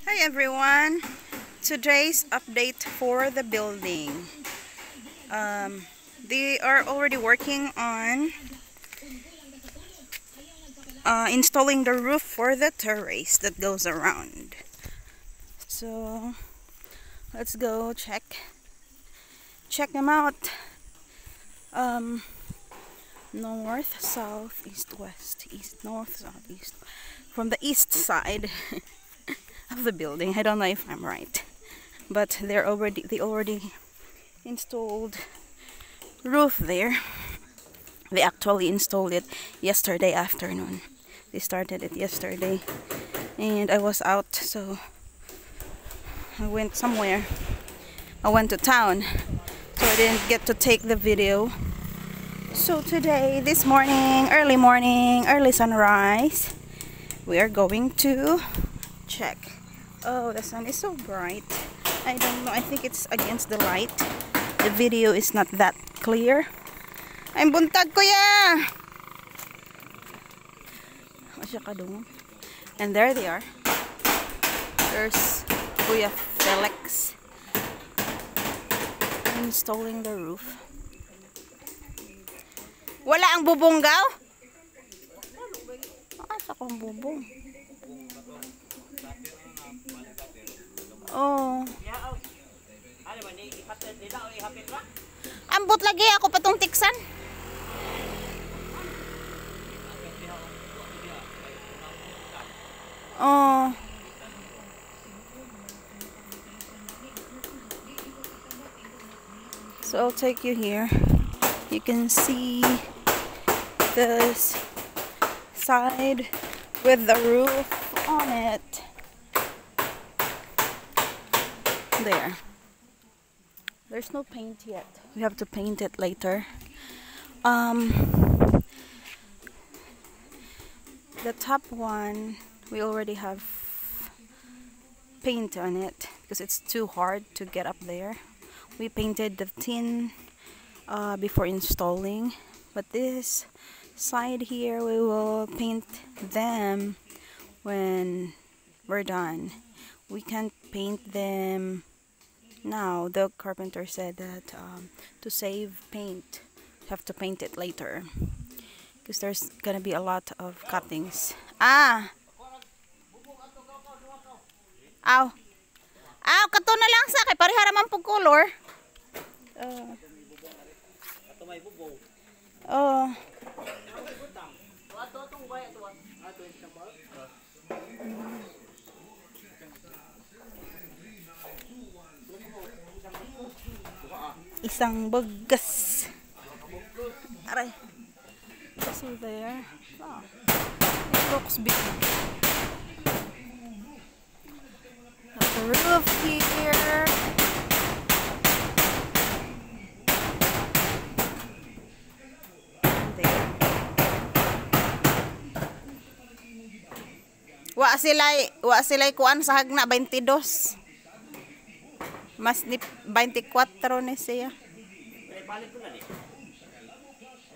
Hi everyone! Today's update for the building. They are already working on installing the roof for the terrace that goes around. So let's go check them out. North, south, east, west, east, north, south, east. From the east side of the building. I don't know if I'm right, but they already installed roof there. They actually installed it yesterday afternoon. They started it yesterday, and I was out, so I went somewhere. I went to town, so I didn't get to take the video. So today, this morning, early sunrise, we are going to check. Oh, the sun is so bright. I don't know, I think it's against the light. The video is not that clear. I'm buntag, kuya! And there they are. There's Kuya Felix installing the roof. Wala ang bubonggaw? Asa kong bubong? Oh. Ambot lagi ako patong tiksan. Oh. So I'll take you here. You can see this side with the roof on it. There. There's no paint yet. We have to paint it later. The top one, we already have paint on it because it's too hard to get up there. We painted the tin before installing, but this side here we will paint them when we're done. We can't paint them now. The carpenter said that to save paint, you have to paint it later because there's gonna be a lot of cuttings. Aw! Kato na lang sa kay parehara man pug color. Isang bagas. Aray. So there. Oh, it looks big. The roof here. There. Wa sila'y kuan sa hagna 22. Mas ni 24 ni siya.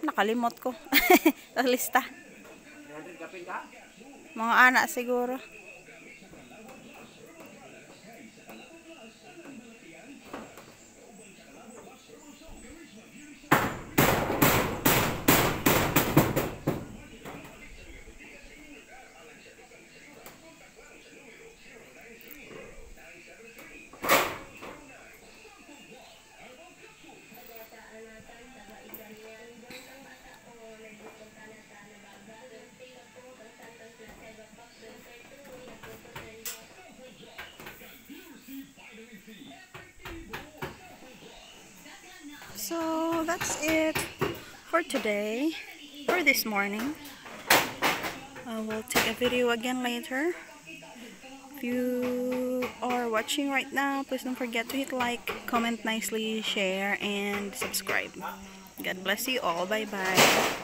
Nakalimot ko. Sa lista. Mga anak siguro. So that's it for today, for this morning. I will take a video again later. If you are watching right now, please don't forget to hit like, comment nicely, share, and subscribe. God bless you all. Bye bye.